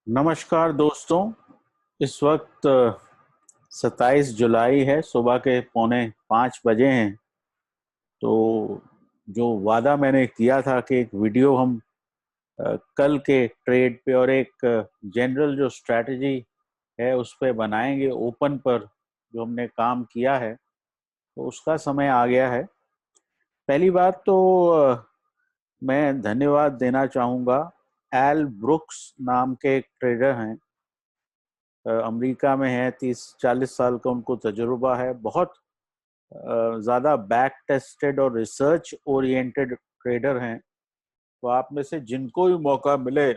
नमस्कार दोस्तों। इस वक्त 27 जुलाई है, सुबह के 4:45 बजे हैं। तो जो वादा मैंने किया था कि एक वीडियो हम कल के ट्रेड पे और एक जनरल जो स्ट्रैटेजी है उस पे बनाएंगे, ओपन पर जो हमने काम किया है, तो उसका समय आ गया है। पहली बात तो मैं धन्यवाद देना चाहूँगा। एल ब्रुक्स नाम के एक ट्रेडर हैं, अमेरिका में है, 30-40 साल का उनको तजुर्बा है। बहुत ज़्यादा बैक टेस्टेड और रिसर्च ओरिएंटेड ट्रेडर हैं। तो आप में से जिनको भी मौका मिले,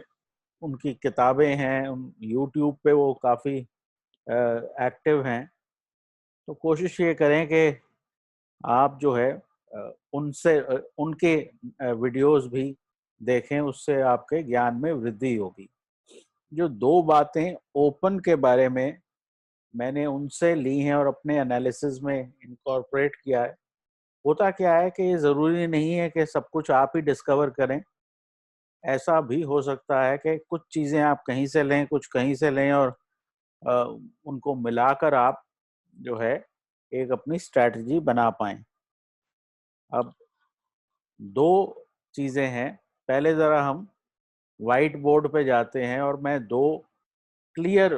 उनकी किताबें हैं, यूट्यूब पे वो काफ़ी एक्टिव हैं। तो कोशिश ये करें कि आप जो है उनसे उनके वीडियोस भी देखें, उससे आपके ज्ञान में वृद्धि होगी। जो दो बातें ओपन के बारे में मैंने उनसे ली हैं और अपने एनालिसिस में इनकॉर्पोरेट किया है। होता क्या है कि ये ज़रूरी नहीं है कि सब कुछ आप ही डिस्कवर करें। ऐसा भी हो सकता है कि कुछ चीज़ें आप कहीं से लें, कुछ कहीं से लें, और अ, उनको मिलाकर आप जो है एक अपनी स्ट्रैटेजी बना पाएँ। अब दो चीज़ें हैं। पहले ज़रा हम व्हाइट बोर्ड पे जाते हैं और मैं दो क्लियर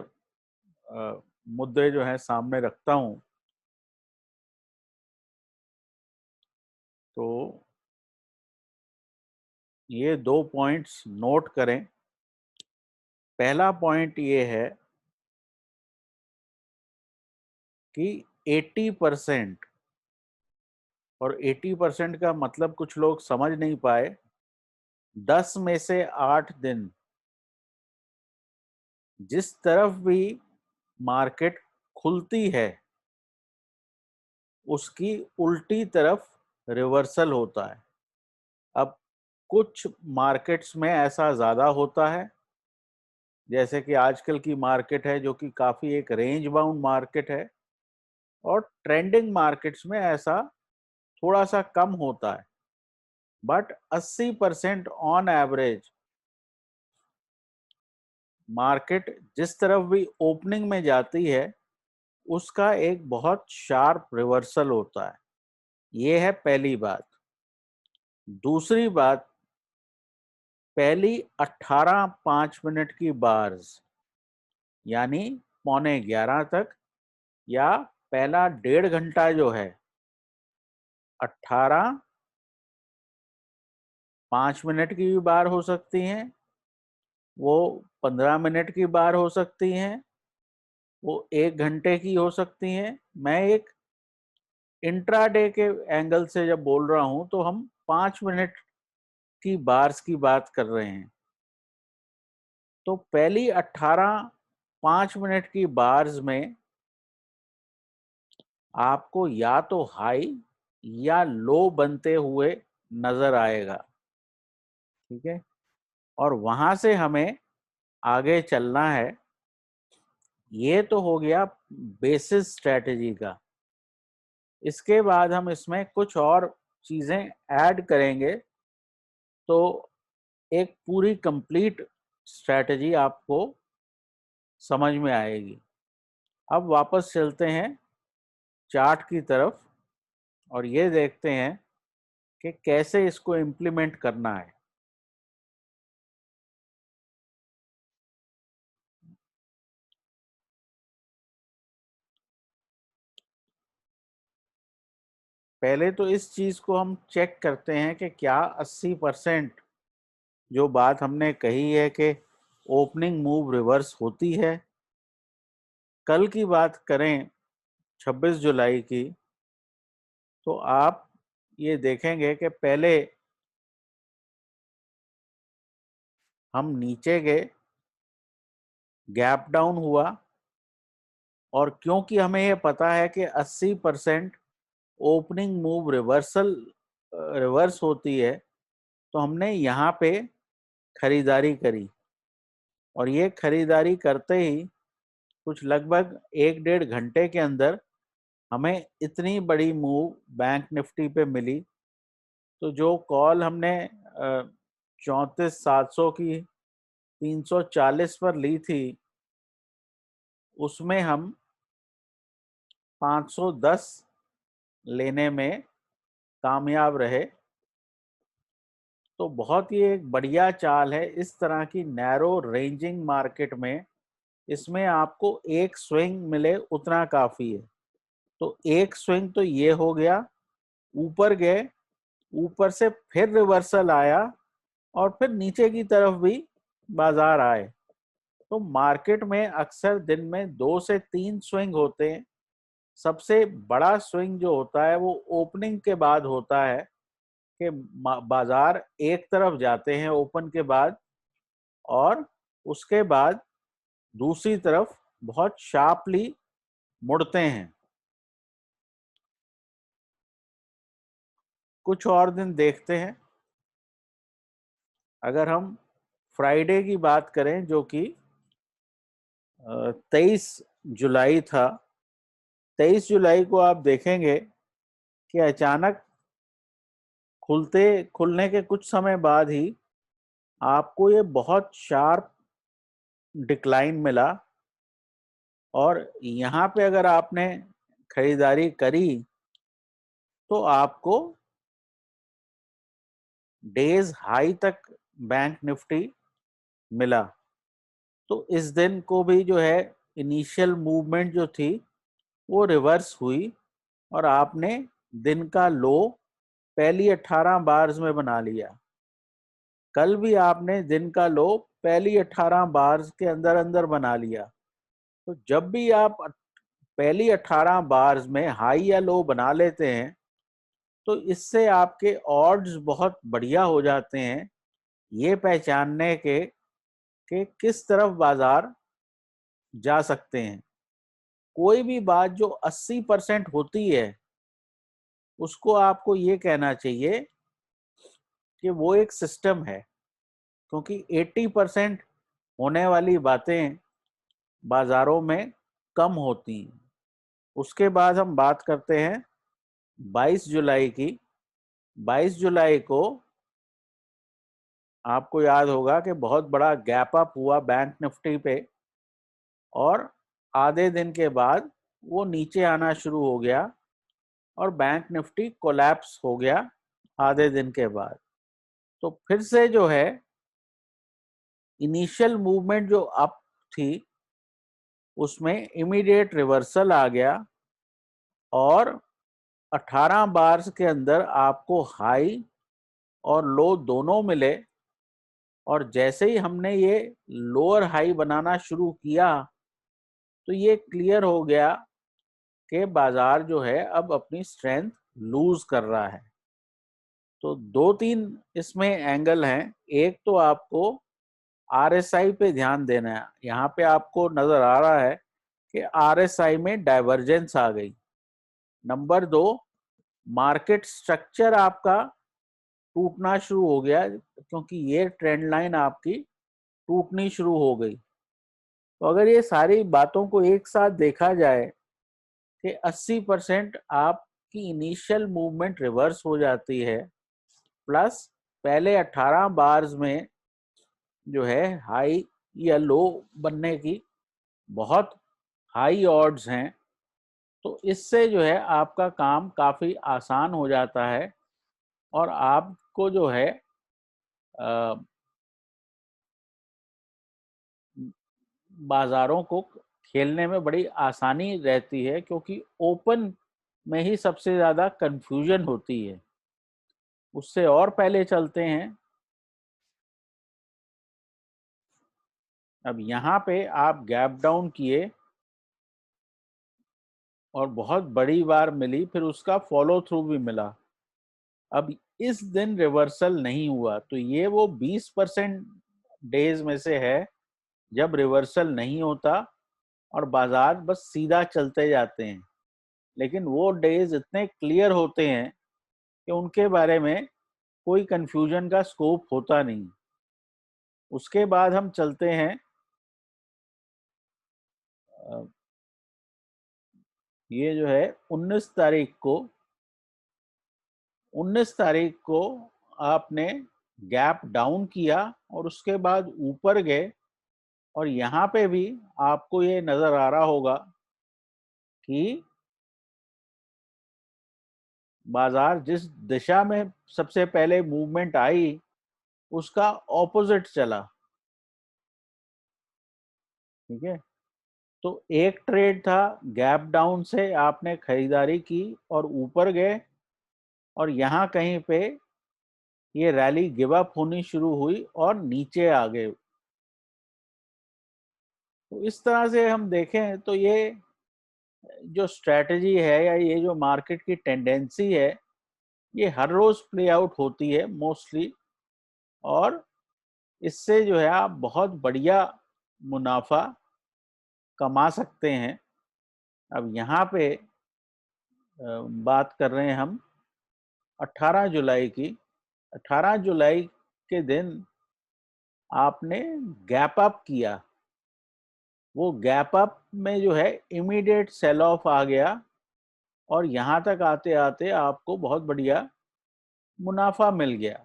मुद्दे जो हैं सामने रखता हूँ। तो ये दो पॉइंट्स नोट करें। पहला पॉइंट ये है कि 80%, और 80% का मतलब कुछ लोग समझ नहीं पाए, 10 में से 8 दिन जिस तरफ भी मार्केट खुलती है उसकी उल्टी तरफ रिवर्सल होता है। अब कुछ मार्केट्स में ऐसा ज़्यादा होता है, जैसे कि आजकल की मार्केट है जो कि काफ़ी एक रेंज बाउंड मार्केट है, और ट्रेंडिंग मार्केट्स में ऐसा थोड़ा सा कम होता है। बट 80% ऑन एवरेज मार्केट जिस तरफ भी ओपनिंग में जाती है उसका एक बहुत शार्प रिवर्सल होता है। ये है पहली बात। दूसरी बात, पहली 18 5 मिनट की बार्स, यानी 10:45 तक, या पहला 1.5 घंटा जो है, 18 5 मिनट की भी बार हो सकती हैं, वो 15 मिनट की बार हो सकती हैं, वो 1 घंटे की हो सकती हैं। मैं एक इंट्राडे के एंगल से जब बोल रहा हूं तो हम 5 मिनट की बार्स की बात कर रहे हैं। तो पहली 18 5 मिनट की बार्स में आपको या तो हाई या लो बनते हुए नजर आएगा, ठीक है। और वहां से हमें आगे चलना है। ये तो हो गया बेसिस स्ट्रेटेजी का। इसके बाद हम इसमें कुछ और चीजें ऐड करेंगे तो एक पूरी कंप्लीट स्ट्रैटेजी आपको समझ में आएगी। अब वापस चलते हैं चार्ट की तरफ और ये देखते हैं कि कैसे इसको इम्प्लीमेंट करना है। पहले तो इस चीज को हम चेक करते हैं कि क्या 80% जो बात हमने कही है कि ओपनिंग मूव रिवर्स होती है। कल की बात करें 26 जुलाई की, तो आप ये देखेंगे कि पहले हम नीचे गए, गैप डाउन हुआ, और क्योंकि हमें ये पता है कि 80% ओपनिंग मूव रिवर्स होती है, तो हमने यहाँ पे खरीदारी करी। और ये खरीदारी करते ही कुछ लगभग 1 1.5 घंटे के अंदर हमें इतनी बड़ी मूव बैंक निफ्टी पे मिली। तो जो कॉल हमने 34,700 की 340 पर ली थी, उसमें हम 510 लेने में कामयाब रहे। तो बहुत ही एक बढ़िया चाल है इस तरह की नैरो रेंजिंग मार्केट में। इसमें आपको एक स्विंग मिले उतना काफी है। तो एक स्विंग तो ये हो गया, ऊपर गए, ऊपर से फिर रिवर्सल आया और फिर नीचे की तरफ भी बाजार आए। तो मार्केट में अक्सर दिन में 2 से 3 स्विंग होते हैं। सबसे बड़ा स्विंग जो होता है वो ओपनिंग के बाद होता है कि बाजार एक तरफ जाते हैं ओपन के बाद, और उसके बाद दूसरी तरफ बहुत शार्पली मुड़ते हैं। कुछ और दिन देखते हैं। अगर हम फ्राइडे की बात करें जो कि 23 जुलाई था, 23 जुलाई को आप देखेंगे कि अचानक खुलने के कुछ समय बाद ही आपको ये बहुत शार्प डिक्लाइन मिला। और यहाँ पे अगर आपने खरीदारी करी तो आपको डेज हाई तक बैंक निफ्टी मिला। तो इस दिन को भी जो है इनिशियल मूवमेंट जो थी वो रिवर्स हुई और आपने दिन का लो पहली 18 बार्स में बना लिया। कल भी आपने दिन का लो पहली 18 बार्स के अंदर अंदर बना लिया। तो जब भी आप पहली 18 बार्स में हाई या लो बना लेते हैं तो इससे आपके ऑड्स बहुत बढ़िया हो जाते हैं ये पहचानने के कि किस तरफ बाजार जा सकते हैं। कोई भी बात जो 80% होती है उसको आपको ये कहना चाहिए कि वो एक सिस्टम है, क्योंकि 80% होने वाली बातें बाजारों में कम होती हैं। उसके बाद हम बात करते हैं 22 जुलाई की। 22 जुलाई को आपको याद होगा कि बहुत बड़ा गैप अप हुआ बैंक निफ्टी पे और आधे दिन के बाद वो नीचे आना शुरू हो गया और बैंक निफ्टी कोलैप्स हो गया आधे दिन के बाद। तो फिर से जो है इनिशियल मूवमेंट जो अप थी उसमें इमीडिएट रिवर्सल आ गया और 18 बार्स के अंदर आपको हाई और लो दोनों मिले। और जैसे ही हमने ये लोअर हाई बनाना शुरू किया तो ये क्लियर हो गया कि बाजार जो है अब अपनी स्ट्रेंथ लूज कर रहा है। तो 2-3 इसमें एंगल हैं। एक तो आपको आरएसआई पे ध्यान देना है। यहाँ पे आपको नजर आ रहा है कि आरएसआई में डाइवर्जेंस आ गई। नंबर 2, मार्केट स्ट्रक्चर आपका टूटना शुरू हो गया क्योंकि ये ट्रेंड लाइन आपकी टूटनी शुरू हो गई। तो अगर ये सारी बातों को एक साथ देखा जाए कि 80% आपकी इनिशियल मूवमेंट रिवर्स हो जाती है, प्लस पहले 18 बार्स में जो है हाई या लो बनने की बहुत हाई ऑड्स हैं, तो इससे जो है आपका काम काफ़ी आसान हो जाता है और आपको जो है बाजारों को खेलने में बड़ी आसानी रहती है, क्योंकि ओपन में ही सबसे ज़्यादा कंफ्यूजन होती है। उससे और पहले चलते हैं। अब यहाँ पे आप गैप डाउन किए और बहुत बड़ी बार मिली, फिर उसका फॉलो थ्रू भी मिला। अब इस दिन रिवर्सल नहीं हुआ, तो ये वो 20% डेज में से है जब रिवर्सल नहीं होता और बाजार बस सीधा चलते जाते हैं। लेकिन वो डेज इतने क्लियर होते हैं कि उनके बारे में कोई कंफ्यूजन का स्कोप होता नहीं। उसके बाद हम चलते हैं, ये जो है 19 तारीख को, 19 तारीख को आपने गैप डाउन किया और उसके बाद ऊपर गए, और यहाँ पे भी आपको ये नजर आ रहा होगा कि बाजार जिस दिशा में सबसे पहले मूवमेंट आई उसका ऑपोजिट चला। ठीक है, तो एक ट्रेड था, गैप डाउन से आपने खरीदारी की और ऊपर गए, और यहाँ कहीं पे ये रैली गिव अप होनी शुरू हुई और नीचे आ गए। तो इस तरह से हम देखें तो ये जो स्ट्रेटजी है या ये जो मार्केट की टेंडेंसी है, ये हर रोज प्ले आउट होती है मोस्टली, और इससे जो है आप बहुत बढ़िया मुनाफा कमा सकते हैं। अब यहाँ पे बात कर रहे हैं हम 18 जुलाई की। 18 जुलाई के दिन आपने गैप अप किया, वो गैप अप में जो है इमीडिएट सेल ऑफ आ गया, और यहाँ तक आते आते आपको बहुत बढ़िया मुनाफा मिल गया।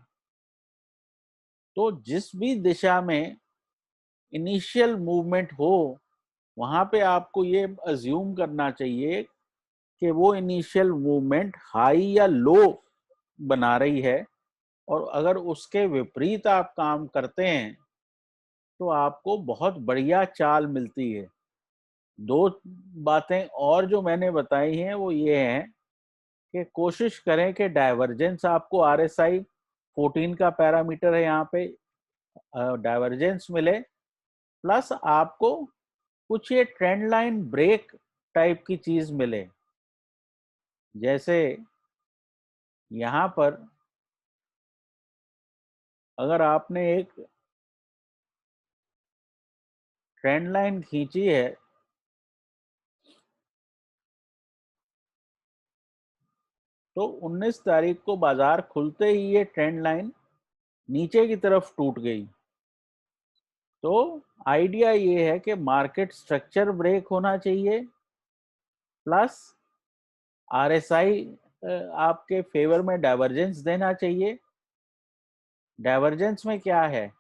तो जिस भी दिशा में इनिशियल मूवमेंट हो, वहां पे आपको ये अज्यूम करना चाहिए कि वो इनिशियल मूवमेंट हाई या लो बना रही है, और अगर उसके विपरीत आप काम करते हैं तो आपको बहुत बढ़िया चाल मिलती है। दो बातें और जो मैंने बताई हैं वो ये हैं कि कोशिश करें कि डाइवर्जेंस, आपको RSI 14 का पैरामीटर है यहाँ पे, डाइवर्जेंस मिले, प्लस आपको कुछ ये ट्रेंड लाइन ब्रेक टाइप की चीज मिले। जैसे यहाँ पर अगर आपने एक ट्रेंड लाइन खींची है, तो 19 तारीख को बाजार खुलते ही ये ट्रेंड लाइन नीचे की तरफ टूट गई। तो आइडिया ये है कि मार्केट स्ट्रक्चर ब्रेक होना चाहिए, प्लस RSI आपके फेवर में डाइवर्जेंस देना चाहिए। डाइवर्जेंस में क्या है,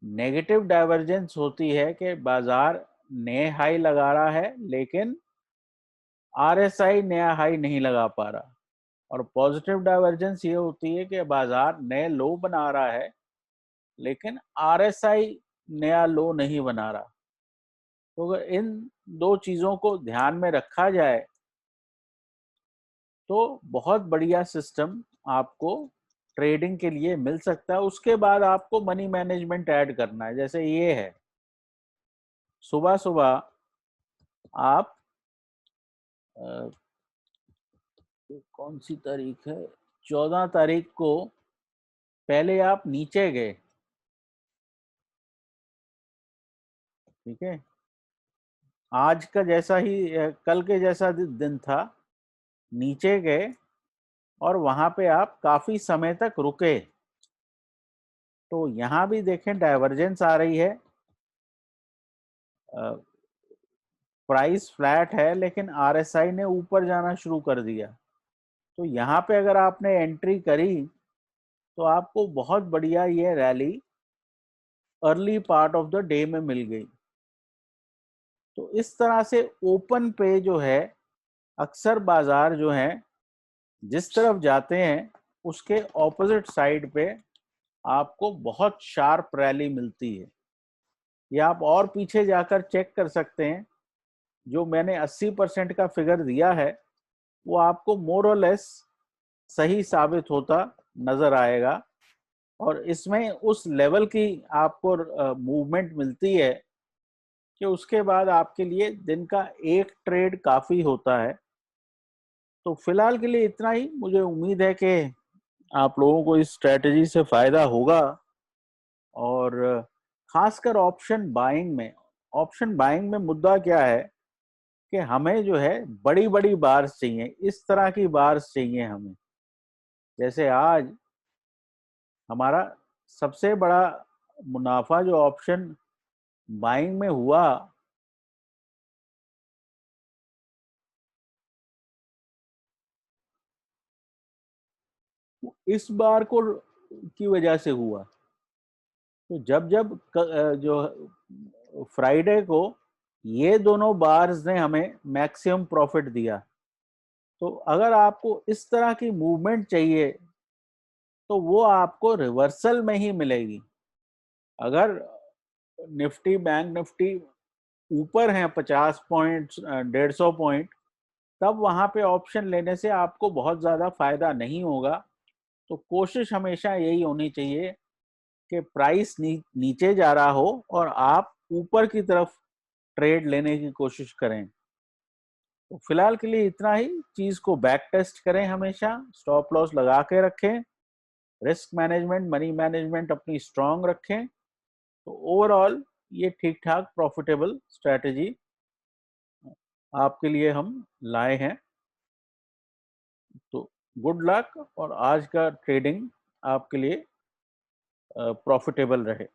नेगेटिव डाइवर्जेंस होती है कि बाजार नए हाई लगा रहा है लेकिन RSI नया हाई नहीं लगा पा रहा, और पॉजिटिव डाइवर्जेंस ये होती है कि बाजार नए लो बना रहा है लेकिन RSI नया लो नहीं बना रहा। तो अगर इन दो चीजों को ध्यान में रखा जाए तो बहुत बढ़िया सिस्टम आपको ट्रेडिंग के लिए मिल सकता है। उसके बाद आपको मनी मैनेजमेंट ऐड करना है। जैसे ये है, सुबह सुबह आप कौन सी तारीख है, 14 तारीख को पहले आप नीचे गए। ठीक है, आज का जैसा ही कल के जैसा दिन था, नीचे गए और वहां पे आप काफी समय तक रुके। तो यहाँ भी देखें डाइवर्जेंस आ रही है, प्राइस फ्लैट है लेकिन RSI ने ऊपर जाना शुरू कर दिया। तो यहाँ पे अगर आपने एंट्री करी तो आपको बहुत बढ़िया ये rally early part of the day में मिल गई। तो इस तरह से ओपन पे जो है अक्सर बाजार जो है जिस तरफ जाते हैं उसके ऑपोजिट साइड पे आपको बहुत शार्प रैली मिलती है। ये आप और पीछे जाकर चेक कर सकते हैं, जो मैंने 80% का फिगर दिया है वो आपको मोर और लेस सही साबित होता नजर आएगा। और इसमें उस लेवल की आपको मूवमेंट मिलती है कि उसके बाद आपके लिए दिन का एक ट्रेड काफी होता है। तो फिलहाल के लिए इतना ही। मुझे उम्मीद है कि आप लोगों को इस स्ट्रेटजी से फायदा होगा, और खासकर ऑप्शन बाइंग में मुद्दा क्या है कि हमें जो है बड़ी बड़ी बार्स चाहिए, इस तरह की बार्स चाहिए हमें। जैसे आज हमारा सबसे बड़ा मुनाफा जो ऑप्शन बाइंग में हुआ, इस बार को की वजह से हुआ। तो जब जब जो फ्राइडे को ये दोनों बार्स ने हमें मैक्सिमम प्रॉफिट दिया, तो अगर आपको इस तरह की मूवमेंट चाहिए तो वो आपको रिवर्सल में ही मिलेगी। अगर निफ्टी, बैंक निफ्टी ऊपर है 50 पॉइंट, 150 पॉइंट, तब वहां पे ऑप्शन लेने से आपको बहुत ज्यादा फायदा नहीं होगा। तो कोशिश हमेशा यही होनी चाहिए कि प्राइस नीचे जा रहा हो और आप ऊपर की तरफ ट्रेड लेने की कोशिश करें। तो फिलहाल के लिए इतना ही। चीज को बैक टेस्ट करें, हमेशा स्टॉप लॉस लगा के रखें, रिस्क मैनेजमेंट, मनी मैनेजमेंट अपनी स्ट्रांग रखें। तो ओवरऑल ये ठीक ठाक प्रॉफिटेबल स्ट्रेटजी आपके लिए हम लाए हैं। तो गुड लक, और आज का ट्रेडिंग आपके लिए प्रॉफिटेबल रहे।